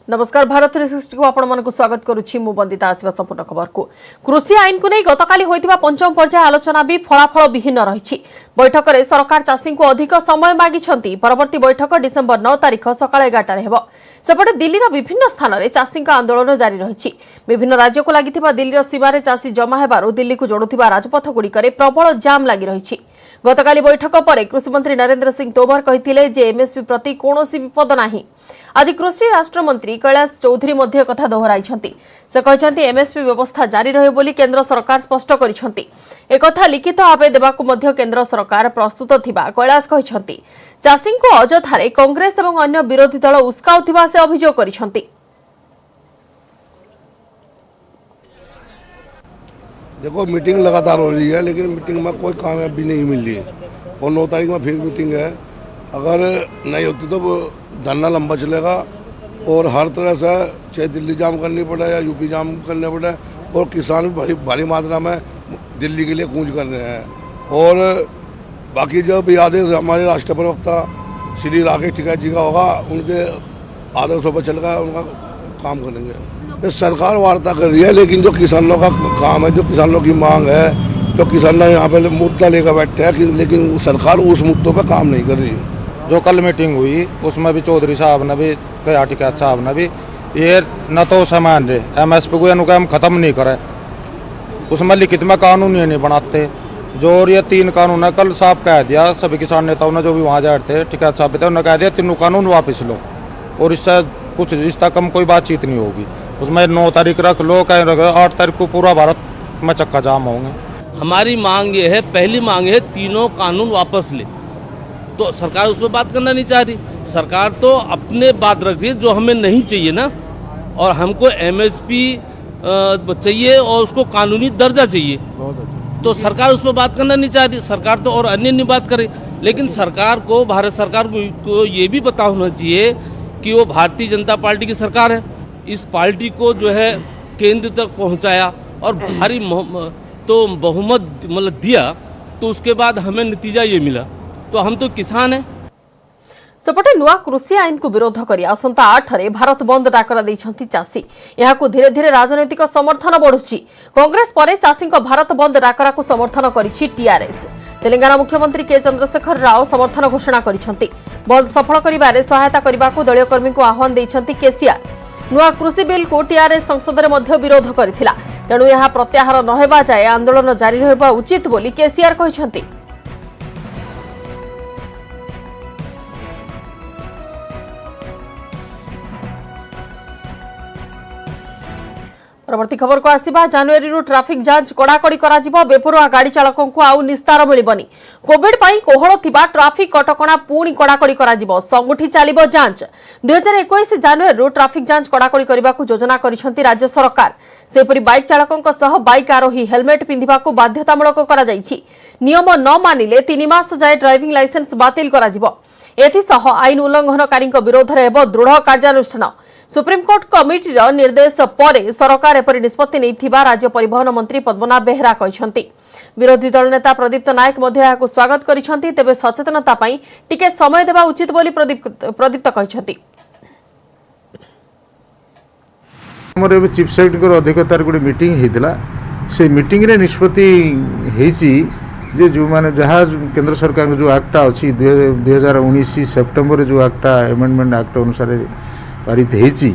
नमस्कार भारत 360 को आपण मानक स्वागत करुछि मु बंदिता आसीबा संपूर्ण खबर को कृषि आईन को नै गतकाली होइतिबा पंचम पर्याय आलोचना भी फलाफल विहीन रहिछि। बैठक रे सरकार चाषी को अधिक समय मागिछंती। परवर्ती बैठक डिसेंबर 9 तारिख सकाळ 11 रे हेबो। सेपटे दिल्ली रो विभिन्न स्थान रे चाषी का आंदोलन जारी रहिछि। विभिन्न राज्य को लागितिबा दिल्ली रो सीमा रे चाषी जमा हेबारु दिल्ली को जोडुतिबा राजपथ गुडी करे प्रबल जाम लागि रहिछि। गतकाली बैठक पर कृषि मंत्री नरेंद्र सिंह तोमर कहिथिले जे एमएसपी प्रति कोनोसी विपद नाही। आज कृषि राष्ट्र मंत्री कैलाश चौधरी मध्य कथा दोहराइछंती। से कहछंती एमएसपी व्यवस्था जारी रहे बोली केंद्र सरकार स्पष्ट करिछंती। एकथा लिखित भाबे देबाकू मध्य केंद्र सरकार प्रस्तुत थिबा कैलाश कहछंती। चाषी को अजथारे कांग्रेस एवं अन्य विरोधी दल उस्काउथिबा से अभियोग करिछंती। देखो मीटिंग लगातार हो रही है लेकिन मीटिंग में कोई कामयाबी नहीं मिल रही और 9 तारीख में फिर मीटिंग है। अगर नहीं होती तो धरना लंबा चलेगा और हर तरह से चाहे दिल्ली जाम करनी पड़े या यूपी जाम करने पड़े और किसान भी भारी मात्रा में दिल्ली के लिए कूच कर रहे हैं। और बाकी जो भी आदेश हमारे राष्ट्रीय प्रवक्ता श्री राकेश टिकैत जी का होगा उनके आदर्शों पर चलकर उनका काम करेंगे। सरकार वार्ता कर रही है लेकिन जो किसानों का काम है, जो किसानों की मांग है, जो किसान यहाँ पे मुद्दा लेकर बैठे हैं लेकिन सरकार उस मुद्दों पर काम नहीं कर रही। जो कल मीटिंग हुई उसमें भी चौधरी साहब ने भी कहा, टिकैत साहब ने भी ये न तो सामान रे एमएसपी को हम खत्म नहीं करे, उसमें लिखित में कानून ये नहीं बनाते। जो और ये 3 कानून है कल साहब कह दिया सभी किसान नेताओं ने जो भी वहाँ जा रहे थे टिकैत साहब थे उन्होंने कह दिया 3 कानून वापस लो और इससे कुछ इसका कम कोई बातचीत नहीं होगी। उसमें 9 तारीख रख लो, कहीं रख लो, 8 तारीख को पूरा भारत में चक्का जाम होंगे। हमारी मांग ये है, पहली मांग है 3 कानून वापस ले। तो सरकार उस पर बात करना नहीं चाह रही। सरकार तो अपने बात रख रही है जो हमें नहीं चाहिए ना, और हमको एमएसपी चाहिए और उसको कानूनी दर्जा चाहिए। तो सरकार उस पर बात करना नहीं चाह रही। सरकार तो और अन्य नहीं बात करे। लेकिन सरकार को, भारत सरकार को ये भी पता होना चाहिए कि वो भारतीय जनता पार्टी की सरकार है। इस पार्टी को जो है केंद्र तक पहुंचाया और भारी तो बहुमत मतलब दिया, तो उसके बाद हमें नतीजा ये मिला। तो हम तो किसान हैं। सेपटे नुआ कृषि आईन को विरोध करी आसंता 8 रे भारत बंद डाकरा दैछंती चाषी। यहाकू धीरे धीरे राजनैतिक समर्थन बढ़ुछि। कांग्रेस परे चाषी को भारत बंद डाकरा को समर्थन करिछि टीआरएस। तेलंगाना मुख्यमंत्री के चंद्रशेखर राव समर्थन घोषणा करिछंती। बंद सफल करिबारे सहायता करिबाकू दलीय कर्मी को आह्वान दैछंती केसीआर। नुआ कृषि बिल को टीआरएस संसद रे मध्य विरोध करिथिला, तेणु यह प्रत्याहार न हेबा जाय आंदोलन जारी रहबा उचित बोली केसीआर कहिछंती। परवर्ती खबर को आसिबा। जनवरी रु ट्रैफिक जांच कड़ाकड़ी करा जिवो। बेपरुआ गाड़ी चालकों को आउ निस्तार मिलिबनी। कोविड पई कोहळ थिबा ट्रैफिक कटकणा पूणी कड़ाकड़ी करा जिवो। सबुठी चालिबो जांच। 2021 जनवरी रु ट्रैफिक जांच कड़ाकड़ी करबा को योजना करिसंती राज्य सरकार। सेपरि बाइक चालकों सह बाइक आरोही हेलमेट पिंधिबा को बाध्यतामूलक करा जायछि। नियम न मानिले 3 मास जाय ड्राइविंग लाइसेंस बातिल करा जिवो। एथिसह आईन उल्लंघनकारी विरोध में हेबो दृढ़ कार्यानुष्ठान। सुप्रीमकोर्ट कमिटी निर्देश पर सरकार एपरि निष्पत्ति नैथिबा राज्य परिवहन मंत्री पद्मनाभ बेहरा कहिसंती। विरोधी दल नेता प्रदीप्त नायक मध्य याकू स्वागत करिसंती। तेबे सचेतनता पई टिके समय देबा उचित बोली प्रदीप्त कहिसंती। हमर चीफ सेक्रेटरी अध्यक्षतार गोटे मीटिंग हेतिला। से मीटिंग रे निष्पत्ति हेछि जे जो माने जहाँ केंद्र सरकार जो एक्टा अच्छी 2019 सेप्टेम्बर जो एक्टा एमेंडमेंट एक्ट अनुसार पारित होती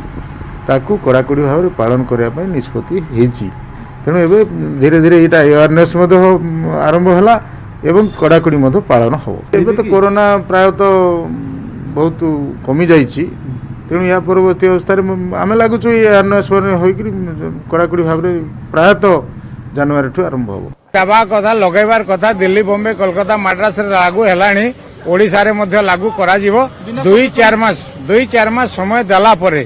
ताकू कड़ाकड़ी भाव में पालन करने निष्पत्ति होती। तेणु एवं धीरे धीरे यहाँ अवेयरनेस आरंभ है एवं कड़ाकड़ी पालन हम। एवं तो कोरोना प्रायतः बहुत कमी जाइए, तेणु या परवर्ती अवस्था आम लगुच अवेयरनेस हो कड़ाकड़ी भाव में प्रायतः जनवरी ठू आरंभ हम। दबा कथा लगेबार कथा दिल्ली बॉम्बे कोलकाता मद्रास लागू हेलानी ओडिशा रे मध्य लागू करा जिवो। 2-4 मास समय देला परे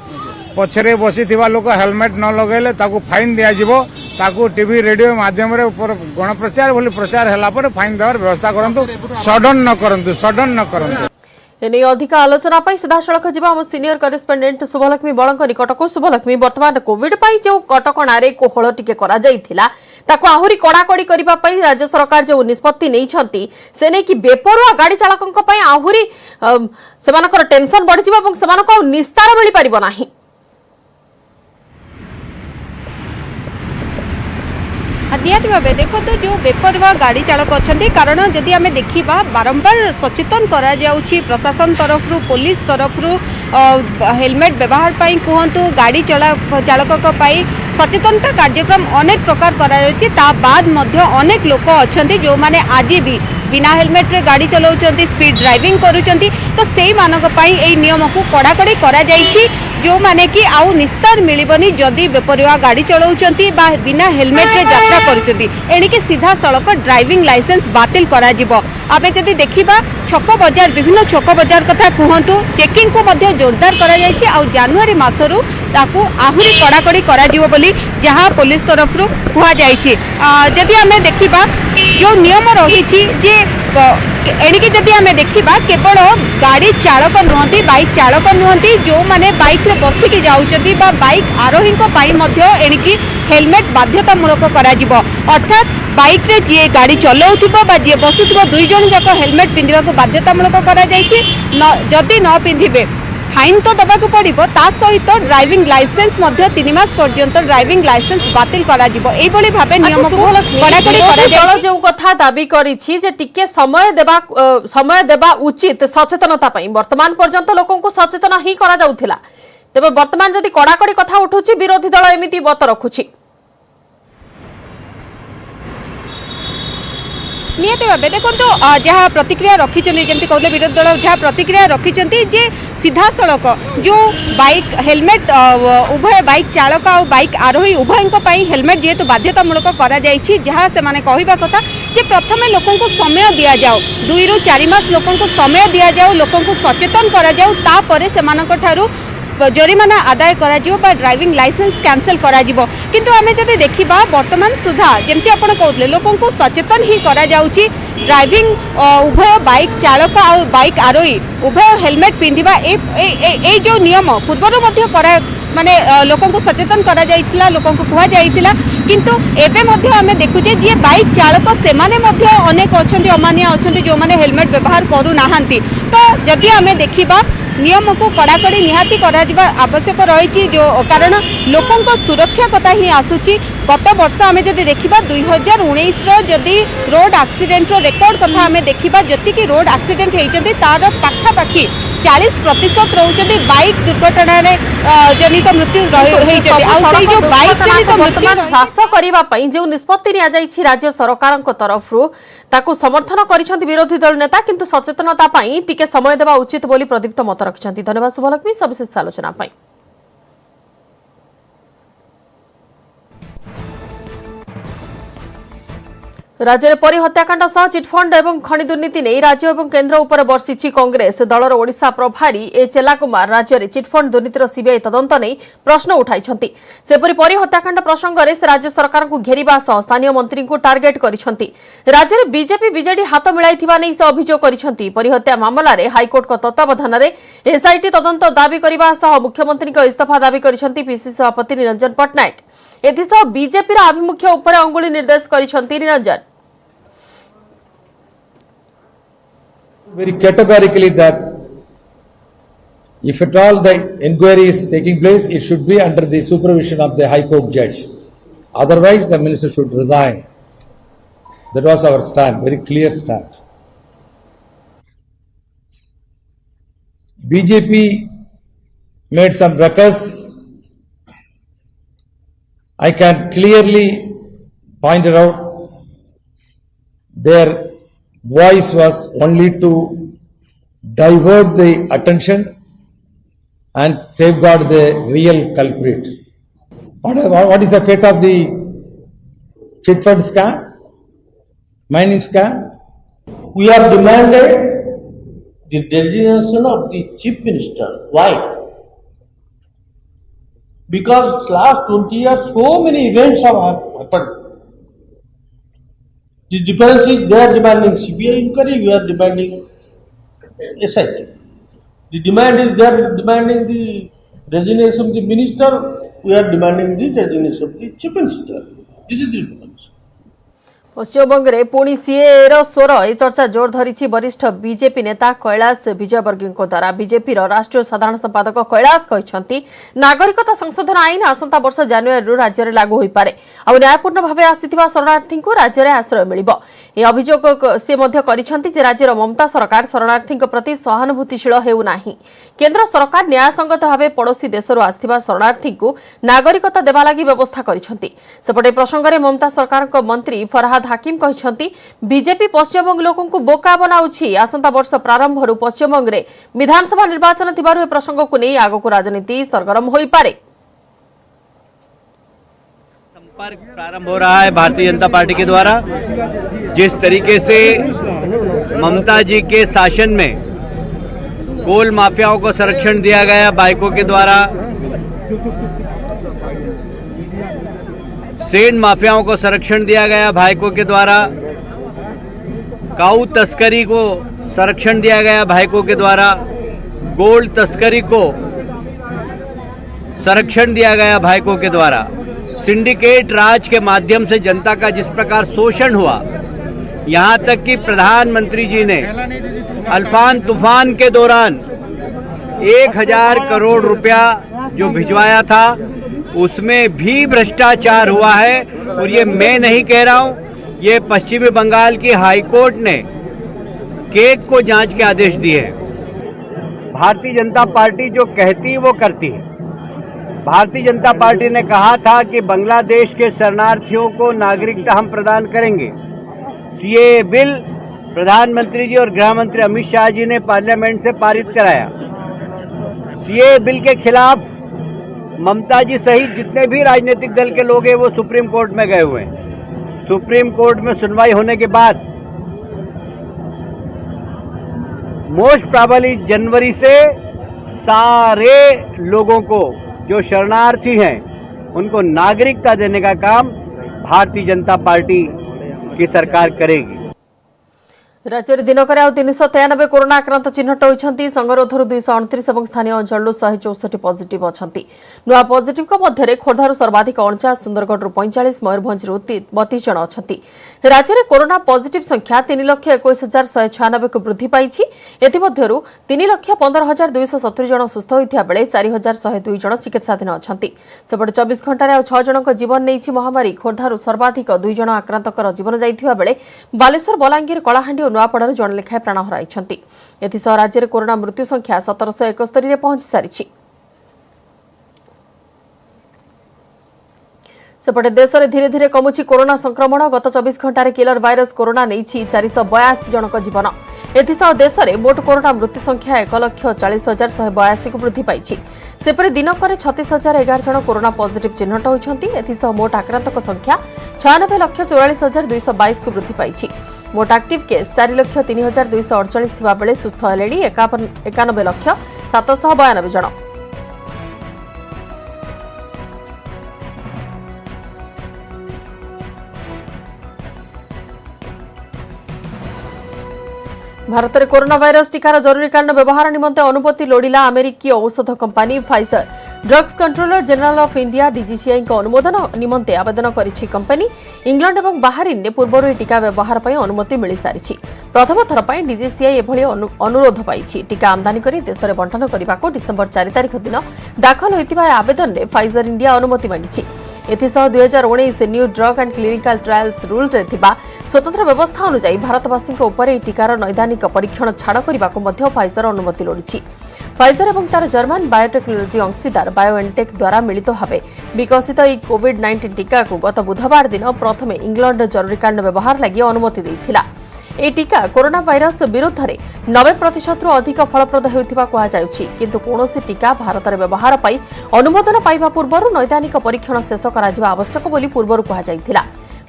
पछरे बसी थिबा लोक हेलमेट न लगेले ताकू फाइन दिया जिवो। ताकू टीवी रेडियो माध्यम रे गण प्रचार बोली प्रचार हेला परे फाइन देवार व्यवस्था करंतु। सडन न करंतु। एने अधिक आलोचना पाई सीधा सड़क जीवा हम सीनियर करेस्पोंडेंट शुभलक्ष्मी बळंक निकट को। शुभलक्ष्मी, वर्तमान कोविड पाई जो कटकणा रे कोहळ टिके करा जाइथिला ताको आहुरी कड़ाकड़ी करबा पाई राज्य सरकार जो निष्पत्ति नै छंती से नै कि बेपरुआ गाड़ी चालकन पाई आहुरी सेमानकर टेंशन बढ़ि जिवो एवं सेमानको निस्तार मिलि परिबो नाही। निहाती भाव देखो तो जो बेपरवा गाड़ी चालक अच्छा कारण जदि आम देखा बारंबार सचेतन करा जाउछि प्रशासन तरफ पुलिस तरफ हेलमेट व्यवहार पाई कहतु गाड़ी चालक सचेतनता कार्यक्रम अनेक प्रकार करा जाउछि ता बाद मध्य अनेक लोक अच्छा जो माने आज भी बिना हेलमेट रे गाड़ी चलाउछन्ति स्पीड ड्राइविंग करूछन्ति तो सेई मानक पई एई नियम को कड़ाकड़ी करा जाइछि जो माने कि आउ निस्तार मिलिबनी जदि बेपरिया गाड़ी चलाउछन्ति बा बिना हेलमेट रे यात्रा करूछन्ति एणिके सीधा सड़क ड्राइविंग लाइसेंस बातिल करा जिवो आबे जदि देखिबा छक बाजार विभिन्न छक बाजार कथा कहतु चेकिंग को मध्य जोरदार करा जाइछि आउ जनवरी मासरु ताकू आहुरी कड़ाकड़ी करा जिवो बोली जहां पुलिस तरफ रु कुहा जाइछि जदि हमें देखिबा जो नियम रही जे एणिके जदि आम देखा केवल गाड़ी चालक नुहति बाइक चालक नुहति जो माने बाइक रे बसिकी जाउछन्ति बा बाइक आरोही एणिकी हेलमेट बाध्यतामूलक करा जिवो अर्थात बाइक रे जी गाड़ी चलाउथिबो बा जी बसुथिबो दुई जन जाक हेलमेट पिंधिबा को बाध्यतामूलक करा जाइछि जदि न पिंधिबे फाइन तो दबाक पड़िबो ता सहित ड्राइविंग लाइसेंस मध्य 3 मास पर्यंत ड्राइविंग लाइसेंस बातिल करा जिवो एई बोली भाबे नियम को कड़ाकड़ी करा जाय जो कथा दाबी करिछि जे टिके समय देबा उचित सचेतनता पई वर्तमान पर्यंत लोकन को सचेतन ही करा जाउथिला तेबे वर्तमान जदि कड़ाकड़ी कथा उठुछि विरोधी दल एमिति बत रखुछि निहत भाव देखो जहाँ प्रतिक्रिया रखी जमी कहले विरोधी दल जहाँ प्रतिक्रिया रखी जे सीधा सड़क जो बाइक हेलमेट उभय बाइक चालक और बाइक आरोही उभय हेलमेट जेहेतु बाध्यतामूलक करा जाइछि जहाँ से माने कहवा कथा जे प्रथमे लोकन को समय दिया जाओ 2 ରୁ 4 मास लोकन को समय दिया जाओ लोकन को सचेतन करा जाओ तापरे सेमानक ठारू जरिमाना आदाय करा जिवो बा ड्राइविंग लाइसेंस कैंसल करा जिवो किंतु आमे जदि देखिबा वर्तमान सुधा जेमति आपण कहतले लोकन को सचेतन ही करा जाउची ड्राइविंग उभय बाइक चालक और बाइक आरोही उभय हेलमेट पिंधिबा ए जो नियम पूर्वरु मध्य करा माने लोकन को सचेतन करा जाइछिला लोकन को कुहा जाइतिला किंतु एबे मध्य आमे देखुचे जे बाइक चालक सेमाने मध्य अनेक अछंती अमानिया अछंती जो माने हेलमेट व्यवहार करू नाहंती तो जदि आमे देखिबा नियम को कड़ाकड़ी निहाती करा जिबा आवश्यक रही जो कारण लोकन को सुरक्षा कथा ही आसुची गत वर्ष आमे जदि देखिबा 2019 रो जदि रोड एक्सीडेंट रो रेकॉर्ड कथा आमे देखिबा जति कि रोड एक्सीडेंट हेइचंती तार पाखा पाखी 40% रहउचंती बाइक दुर्घटना रे जनित मृत्यु हेइचंती आ सेई जो बाइक जनित मृत्यु ह्रास करिबा पई जे निष्पत्ति निया जाइछि राज्य सरकारक तरफरु ताकू समर्थन करिसंती विरोधी दल नेता किंतु सचेतनता पई टिके समय देबा उचित बोली प्रदीप्त मत रखिसंती धन्यवाद शुभलक्ष्मी सविशेष आलोचना पई राज्य में परी हत्याकांड सह चिटफंड एवं खनि दुर्नीति नहीं राज्य और केन्द्र उपर बर्षिछि कांग्रेस दलर ओडिशा प्रभारी ए चेला कुमार राज्य में चिटफंड दुर्नीतिर सीबीआई तदंत नहीं प्रश्न उठाइछंती सेपरि परी हत्याकांड प्रसंग में से राज्य सरकार को घेरिबा सह स्थानीय मंत्री को टार्गेट करिछंती राज्य में बीजेपी बीजेडी हाथ मिलाइथिबा नहीं से अभियोग करिछंती परी हत्या मामला रे हाईकोर्ट को तत्वावधान रे एसआईटी तदंत दाबी करबा सह मुख्यमंत्री को इस्तीफा दाबी करिछंती पीसीसी सभापति निरंजन पटनायक एथिसह बीजेपी आभिमुख्य उपर अंगुली निर्देश करिछंती Niranjan very categorically that if at all the inquiry is taking place, it should be under the supervision of the High Court judge. Otherwise, the minister should resign. That was our stand, very clear stand. BJP made some ruckus. I can clearly point it out. Their voice was only to divert the attention and safeguard the real culprit. What is the fate of the chit fund scam, mining scam? We have demanded the designation of the chief minister. Why? Because last 20 years so many events have happened. The defense is they are demanding CBI inquiry, we are demanding SIT. The demand is they are demanding the resignation of the minister, we are demanding the resignation of the chief minister. This is the difference. Paschim Banga में पुणी CA स्वर ए चर्चा जोर धरी वरिष्ठ BJP नेता कैलाश विजयवर्गीय द्वारा BJP राष्ट्रीय साधारण संपादक कैलाश कहते नागरिकता संशोधन आईन आसंता वर्ष जानुआरी राज्य में लागू हो पारे और न्यायपूर्ण भाव आसिथिबा शरणार्थी को राज्य में आश्रय मिलिब ए अभियोग से राज्यर ममता सरकार शरणार्थी प्रति सहानुभूतिशील हेउनाही केंद्र सरकार न्यायसंगत भाव पड़ोशी देशरू आसिथिबा शरणार्थी को नागरिकता देवा लागि व्यवस्था करिसेंति सेपटे प्रसंग में ममता सरकार मंत्री फरहाद हाकिम कहते बीजेपी पश्चिमबंग लोकों को बोका बनाउछि आसंता वर्ष प्रारंभ पश्चिमबंग में विधानसभा निर्वाचन थिबारु ए प्रसंग को नहीं आगको राजनीति सरगरम होई पारे। संपर्क प्रारंभ हो रहा है भारतीय जनता पार्टी के द्वारा। जिस तरीके से ममता जी के शासन में कोल माफियाओं को संरक्षण दिया गया बाइकों के द्वारा, सेंध माफियाओं को संरक्षण दिया गया भाइकों के द्वारा, काऊ तस्करी को संरक्षण दिया गया भाइकों के द्वारा, गोल्ड तस्करी को संरक्षण दिया गया भाइकों के द्वारा, सिंडिकेट राज के माध्यम से जनता का जिस प्रकार शोषण हुआ, यहाँ तक कि प्रधानमंत्री जी ने अल्फान तूफान के दौरान 1000 करोड़ रुपया जो भिजवाया था उसमें भी भ्रष्टाचार हुआ है। और ये मैं नहीं कह रहा हूँ, ये पश्चिमी बंगाल की हाईकोर्ट ने केक को जांच के आदेश दिए हैं। भारतीय जनता पार्टी जो कहती है वो करती है। भारतीय जनता पार्टी ने कहा था कि बांग्लादेश के शरणार्थियों को नागरिकता हम प्रदान करेंगे। सीए बिल प्रधानमंत्री जी और गृह मंत्री अमित शाह जी ने पार्लियामेंट से पारित कराया। सीए बिल के खिलाफ ममता जी सहित जितने भी राजनीतिक दल के लोग हैं वो सुप्रीम कोर्ट में गए हुए हैं। सुप्रीम कोर्ट में सुनवाई होने के बाद मोस्ट प्रोबेबली जनवरी से सारे लोगों को जो शरणार्थी हैं उनको नागरिकता देने का काम भारतीय जनता पार्टी की सरकार करेगी। राज्य में दिनकर आउ 393 कोरोना आक्रांत चिन्हट होती संगरोधर 229 और स्थानीय अंचल 164 पॉजिटिव अच्छा नुआ पॉजिटिव मध्य खोर्धार सर्वाधिक 49, सुंदरगढ़ 45, मयूरभंज 32 जन अच्छा। राज्य में कोरोना पॉजिटिव संख्या 3,21,196 को वृद्धि पाई। एमध्य 3,15,270 जन सुस्थ होता बेले 4,102 जन चिकित्साधीन अच्छा। सेपटे 24 घंटे आउ 6 जन जीवन नहीं महामारी। खोर्धार सर्वाधिक 2 जन आक्रांतर जीवन जाइथिबा बेले बालेश्वर, बलांगीर, कलाहांडी और नुआपड़ार जन लेखाएं प्राण हराइछंती। एथिसह राज्य में कोरोना मृत्यु संख्या 1771 रे पहुंची सारिछि। सेपटे देश में धीरे धीरे कमुची कोरोना संक्रमण। गत 24 घंटे किलर भाइरस कोरोना नहीं 482 जन जीवन। एथिसह देश में मोट कोरोना मृत्यु संख्या 1,40,182 को वृद्धि पाई। सेपरि दिनकर 36,011 जन कोरोना पॉजिटिव चिन्हट होती। एथिसह मोट आक्रांतक संख्या 96,44,222 को वृद्धि पाई। मोट एक्टिव केस 4,03,248 थिबा बेले सुस्थ हेलेनी 91,07,92 जन। भारत में कोरोना वायरस टीकार जरूरीकालीन व्यवहार निमंते अनुमति लोड़िला अमेरिकी औषध company Pfizer. Drugs controller general of India DGCI अनुमोदन निमंते आवेदन करिछि कंपनी। इंग्लैंड और बाहरीन ने पूर्व टीका व्यवहार पर अनुमति मिल सारी। प्रथम थर पर डीजीसीआई एभली अनुरोध पाई। टीका आमदानी कर देश में बंटन करने को डिसेम्बर 4 तारिख दिन दाखल होता आवेदन में फाइजर इंडिया अनुमति मांगी। एथिसह 2019 new drug and clinical trials rule रे थिबा स्वतंत्र व्यवस्था अनुसार भारतवासी उपर टीकार नैदानिक परीक्षण छाड़ करने को फाइजर अनुमति लोड़ी। फाइजर और तार जर्मन बायोटेक्नोलोजी अंशीदार बायोएनटेक द्वारा मिलित भाव विकसित कोविड-19 टीका को गत बुधवार दिन प्रथम इंग्लैंड जरूरीकालीन व्यवहार लगी अनुमति देथिला। ए टीका कोरोना वायरस विरुद्ध में 90% अधिक फलप्रद होता कहुच्छी। किंतु कौनसी टीका भारत में व्यवहार पर अनुमोदन पाइबा पूर्व नैदानिक परीक्षण शेष करा आवश्यक बोली पूर्व कहुला।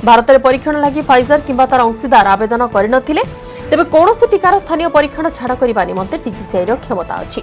भारत में परीक्षण लगी फाइजर किंबा तार अंशीदार आवेदन करनथिले। तेबे कौनसी टीकार स्थानीय परीक्षण छाड़ करने निमंते डीजीसीआई क्षमता अछि।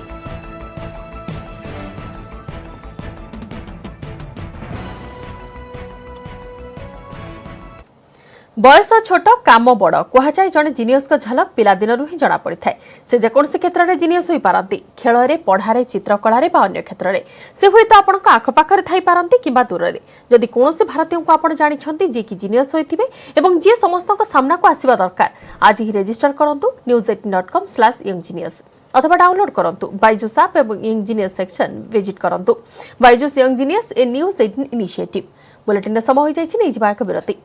बयस छोट काम बड़ कहुए जड़े जीनियस झलक पिलादिन ही जना पड़ी थाए से जेकोसी क्षेत्र में जीनियस हो पारती खेल पढ़ार चित्रकला अन्य क्षेत्र में से हुए तो आपण आखपाखे थी पारती कि दूर में जदि कौन भारतीय को आप जानते जी कि जीनियस होते जी समस्त सामना को आसवा दरकार आज ही रेजिस्टर करूँ news18.com/younggenius अथवा डाउनलोड करूँ बाइजुस आप यंगजीनियस सेक्शन विजिट करूँ बाइजुस यंगजीनियस ए न्यूज 18 इनिशिएटिव बुलेटिन समय हो जाए एक विरति।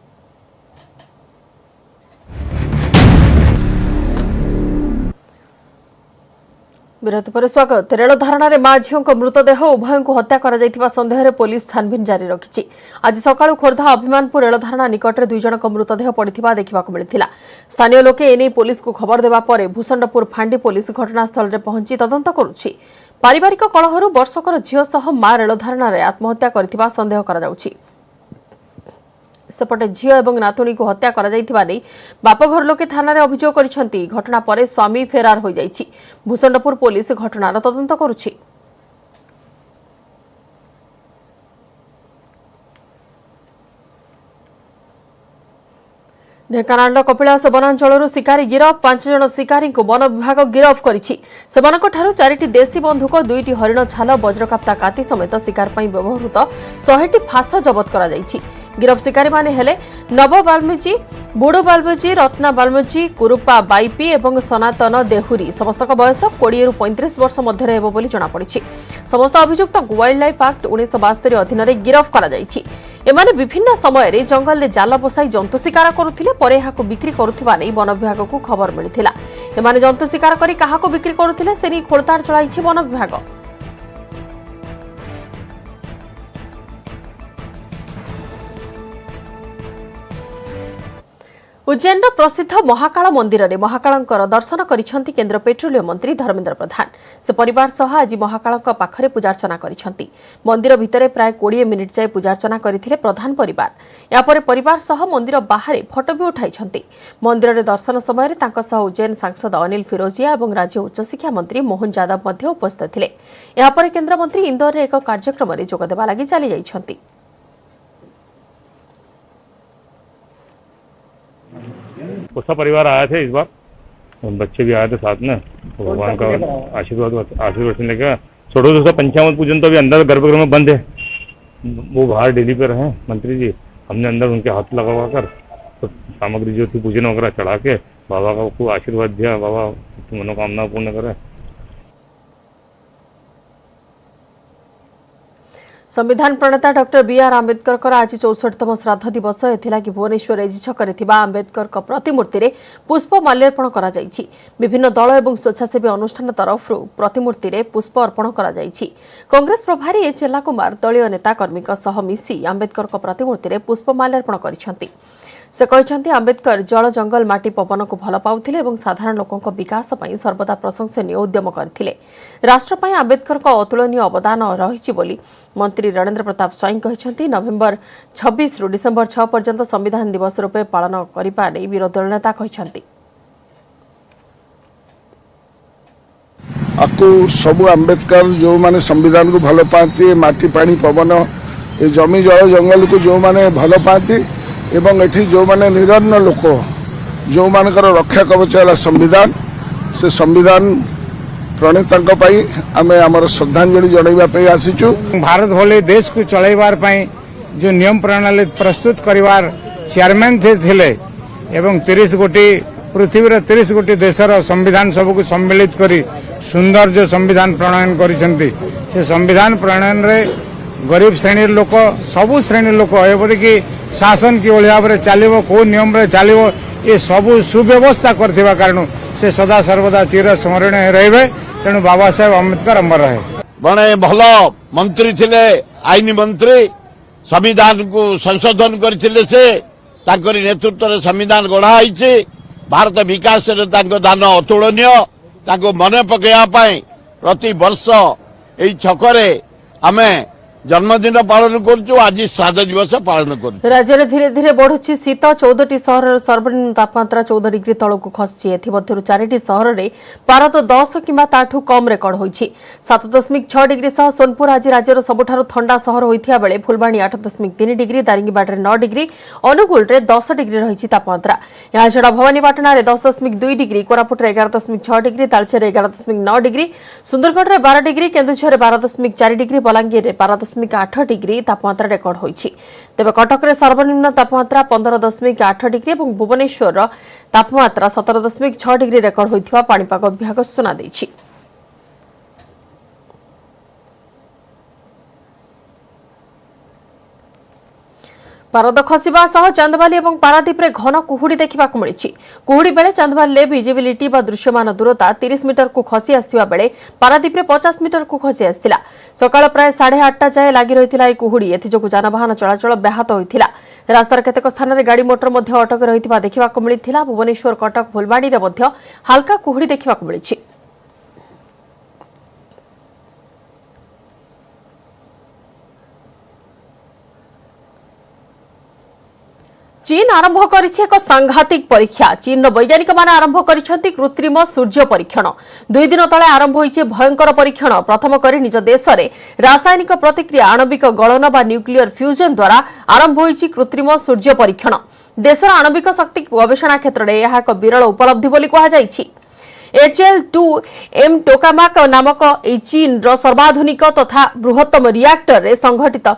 विरति पर स्वागत। रेल धारणा मां झीओं मृतदेह उभय को हत्या करा जायतिबा संदेह रे पुलिस छानबीन जारी रखिछि। आज सकाळु खोर्धा अभिमानपुर रेल धारणा निकट में 2 जनक मृतदेह पड़िथिबा देखिबा को मिलिथिला। स्थानीय लोके एने पुलिस को खबर देबा परे भूषंडपुर फांडी पुलिस घटनास्थल रे पहुंची तदंत करुछि। पारिवारिक कलहरु वर्षकर झीओ सह मां रेल धारणा रे आत्महत्या करथिबा संदेह करा जाउछि। सेपटे झील और नातुणी को हत्या करा जायतिबा नै बापघर लोके थाना रे अभियोग करिसेंती। घटना परे स्वामी फेरार हो जायछि। भूषंडपुर पुलिस घटनार तदंत करुछि। ढेंकानाल कपिलास वनांचल शिकारी गिरफ 5 जन शिकारी को वन विभाग गिरफ करिछि। सेमानक ठारु 4टी देशी बंधुक 2टी हरिण छाल वज्रकाप्ता काती समेत शिकार पई व्यवहृत 100टी फास जबत करा जायछि। गिरफ शिकारी माने हेले नव बाल्मीजी, बुडो बाल्मीजी, रत्ना बाल्मीजी, कुरुपा बाईपी एवं सनातन देहुरी। समस्त बयस 20 रु 35 वर्ष मध्य हेबो बोली जणा पड़िछि। समस्त अभियुक्त वाइल्ड लाइफ एक्ट 1972 अधीन रे गिरफ करा जायछि। एमाने विभिन्न समय रे जंगल रे जाला बसाई जंतु शिकार करुथिले परे हाको बिक्री करुथिबा नै वन विभाग को खबर मिलिथिला। एमाने जंतु शिकार करी काहाको बिक्री करुथिले सेनी खोलताड़ चलाइछि वन विभाग। उज्जैन प्रसिद्ध महाकाल मंदिर में महाकाल दर्शन करिसेंती केंद्र पेट्रोलियम मंत्री धर्मेंद्र प्रधान। से परिवार सह आज महाकाल पाखरे पूजार्चना करिसेंती। मंदिर भितर प्राय 20 मिनिट जाए पूजार्चना करथिले प्रधान परिवार। यापर परिवार सह मंदिर बाहर फोटो भी उठाइछंती। मंदिर रे दर्शन समय तांका सह उज्जैन सांसद अनिल फिरोजिया और राज्य उच्च शिक्षा मंत्री मोहन यादव मध्य उपस्थित थिले। यापर केंद्र मंत्री इंदौर रे एक कार्यक्रम रे जोग देबा लागि चली जाइछंती। उसका परिवार आया थे इस बार, बच्चे भी आए थे साथ में। भगवान का आशीर्वाद लेके छोड़ो दोस्तों। पंचामृत पूजन तो अभी अंदर गर्भगृह में बंद है, वो बाहर डेली पे रहे मंत्री जी। हमने अंदर उनके हाथ लगा कर तो सामग्री जो थी पूजन वगैरह चढ़ा के बाबा का खूब आशीर्वाद दिया। बाबा मनोकामना पूर्ण करे। संविधान प्रणेता डॉक्टर बीआर आंबेडकर आज 64तम श्राद्ध दिवस एथिलागि भुवनेश्वर एजी छकरे थिबा आंबेडकर प्रतिमूर्ति रे पुष्प माल्यार्पण करा जायछि। विभिन्न दल एवं स्वेच्छासेवी अनुष्ठान तरफ प्रतिमूर्ति रे पुष्प अर्पण करा जायछि। कांग्रेस प्रभारी ए चेला कुमार दलीय नेता कर्मी सह मिसी आंबेडकर प्रतिमूर्ति रे पुष्प माल्यार्पण करिसेंती। से कहते आंबेडकर जल जंगल माटी पवन को भल पाउथिले एवं साधारण लोकों विकास पई सर्वदा प्रशंसनीय उद्यम करथिले। राष्ट्र पई आंबेडकर को अतुलनीय अवदान रहिछि बोली मंत्री रणेंद्र प्रताप स्वाई कहते। नवेम्बर 26 रु डिसेम्बर 6 पर्यंत संविधान दिवस रूपे पालन करिबा नै विरोधी दल नेता कहते। आपको सब आंबेडकर जो माने संविधान को भल पाती, माटी पानी पवन ए जमी जल जंगल को जो माने भल पाती एवं एठी जो माने निरन्न लोक जो मानकर रक्षा कवच है संविधान, से संविधान प्रणेता आम आमर श्रद्धांजलि जनइबा पे आसीचु। भारत भले देश को चलाइबार पई जो नियम प्रणाली प्रस्तुत करिवार चेयरमैन थे एवं 30 गोटी पृथ्वी 30 गोटी देशर संविधान सबको सम्मिलित करी सुंदर जो संविधान प्रणयन करिसेंती। से संविधान प्रणयन रे गरीब श्रेणी लोक सबु श्रेणी लोक एपरिकी शासन की भाव में चलो कौ नियम रे चलो ये सबू सुव्यवस्था करथिबा कारण से सदा सर्वदा चिर स्मरणीय रहिबे। तेणु बाबा साहेब अम्बेडकर अमर रहे। बड़े भल मंत्री थिले, आईन मंत्री, संविधान को संशोधन करथिले। से तांकरी नेतृत्व रे संविधान गढ़ाई। भारत विकास रे तांको दान अतुलनीय। तांको मन पकेया पाई प्रति वर्ष एई छकरे आमे जन्मदिन पालन करूँ आज श्राद्ध दिवस पालन करूँ। राज्य में धीरे धीरे बढ़ुची शीत 14टी सहर सर्वनिम्न तापमात्रा 14 डिग्री तलक खसी एमध्य 4टी सहर में पारद 10 किंवा ताठू कम रेकर्ड होईछि। 7.6 डिग्री सह सोनपुर आज राज्यर सबुठारु ठंडा सहर होइथिया बेले Phulbani 8.3 degree, Daringbadi 9 degree, Angul 10 degree रही तापमात्रा। यहाँ छड़ा Bhawanipatna 10.2 degree, Koraput 11.6 degree, Talcher 11.9 degree, Sundargarh 12 degree, Keonjhar 12.4 degree, Balangir 12.8 degree तापमात्रा रेकर्ड होईछि। तेबे कटक रे सर्वनिम्न तापमात्रा 15.8 डिग्री और भुवनेश्वर तापमात्रा 17.6 डिग्री रेकर्ड होइथिबा पाणीपाग विभाग सूचना दैछि। पारद खसिबा सह चांदबाली और पारादीप रे घन कुहुड़ी देखा मिली। कुहुड़ी बेले चांदबाली विजिबिलिटी व दृश्यमान दूरता 30 मीटर को खसी आसथिबा बेले पारादीप रे 50 मीटर को खसी आसथिला। सकाळ प्राय 8:30 जाए लागि रहिथिला ए कुहुड़ी, एथिजोगु जानवाहन चलाचल ब्याहत होइथिला। रास्तार केतेक स्थान रे गाड़ी मोटर मध्य अटक रहिथिबा देखा मिलिथिला। भुवनेश्वर, कटक, फुलबाणी रे मध्य हल्का कुहुड़ी देखा मिली। चीन आरंभ करिछि एक सांघातिक परीक्षा। चीन वैज्ञानिक माने आरंभ करिसेंति कृत्रिम सूर्य परीक्षण। 2 दिन तले आरंभ होइछि भयंकर परीक्षण। प्रथम करी निज देश रे रासायनिक प्रतिक्रिया आणविक गलन बा न्यूक्लियर फ्यूजन द्वारा आरंभ होइछि कृत्रिम सूर्य परीक्षण। देशर आणविक शक्ति गवेषणा क्षेत्र में यह एक विरल उपलब्धि बोली कहा जाइछि। HL-2M टोकामाक नामक ए चीन रो सर्वाधुनिक तथा बृहत्तम रिएक्टर रे संघटित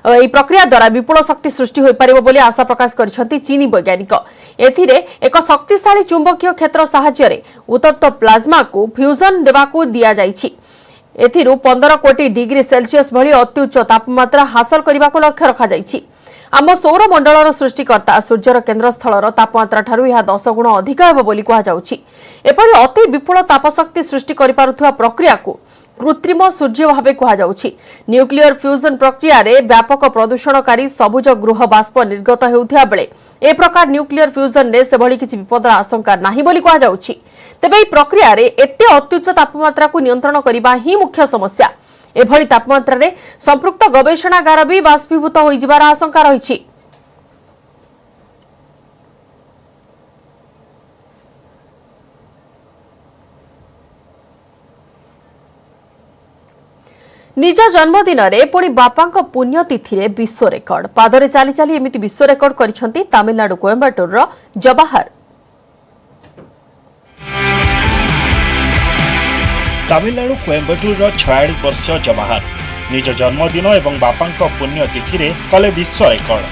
यह प्रक्रिया द्वारा विपुल शक्ति सृष्टि हो पारिबो बोली आशा प्रकाश करिसेंति चीनी वैज्ञानिक। एथिरे एक शक्तिशाली चुंबकीय क्षेत्र सहाय्य उत्तप्त प्लाज्मा को फ्यूजन देवाकू दिया जाइछि। एथिरु 15 कोटी डिग्री सेल्सियस भली अत्युच्च तापमात्रा हासिल करने लक्ष्य रखा जाइछि। आम सौरमंडलर सृष्टिकर्ता सूर्यर केन्द्रस्थल तापमात्रा ठारू यह 10 गुण अधिक हेब बोली कहा जाउछि। एपरि अति विपुल तापशक्ति सृष्टि करि पारुथुवा प्रक्रिया को कृत्रिम सूर्य भावे कहा जाउछि। न्यूक्लियर फ्यूजन प्रक्रिया रे व्यापक प्रदूषणकारी सबुज गृह बाष्प निर्गत हेउथिया बेले ए प्रकार न्यूक्लियर फ्यूजन रे सेभली किछि विपदर आशंका नाही बोली कहा जाउछि। तेबे ए प्रक्रिया रे एते अत्युच्च तापमात्रा को नियंत्रण करिबा ही मुख्य समस्या। एभली तापमात्रा रे संपृक्त गवेषणागार भी बाष्पीभूत होई जिबार आशंका रहिछि। निज जन्मदिन रे पुणी बापा पुण्यतिथि रे विश्व रेकर्ड। पादरे चाली चाली एमिति विश्व रेकर्ड करिसेंति तमिलनाडु कोयम्बाटूर रो जवाहर। तमिलनाडु कोयम्बाटूर 46 वर्ष जवाहर निज जन्मदिन एवं बापा पुण्यतिथि रे कले विश्व रेकर्ड।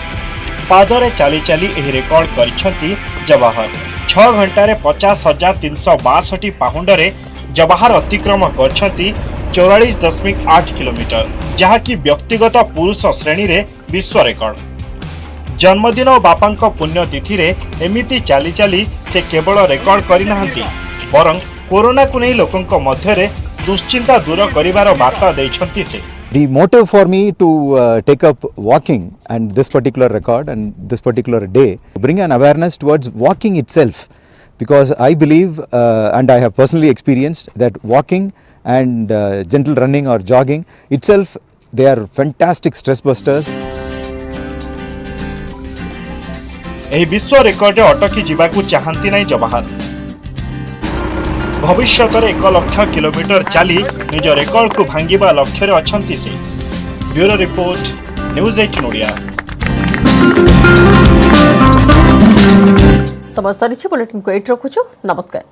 पादरे चाली चाली एही रेकर्ड करिसेंति जवाहर। 6 घंटा रे 50,362 पाउंड रे जवाहर अतिक्रम करछंती 44.8 किलोमीटर, जहाँकि व्यक्तिगत पुरुष श्रेणी रे विश्व रेकर्ड। जन्मदिन और बापा पुण्यतिथि रे एमिति चाली चाली से केवल रेकर्ड करिनाहंती बरं कोरोना को नहीं लोकंक मध्य रे दुश्चिंता दूर करिवार वार्ता दैछंती से। The motive for me to take up walking and this particular record and this particular day bring an awareness towards walking itself, because I believe and I have personally experienced that walking and gentle running or jogging itself, they are fantastic stress busters. एही विश्व record अटकी जीवाकू चाहंती नहीं जवाहर। भविष्य में 1 lakh kilometre चली निज record को भांगिबा लक्ष्य रे अछंती से। Bureau report, news 18 Odia. समस्त बुलेटिन को एट रखुछु। नमस्कार।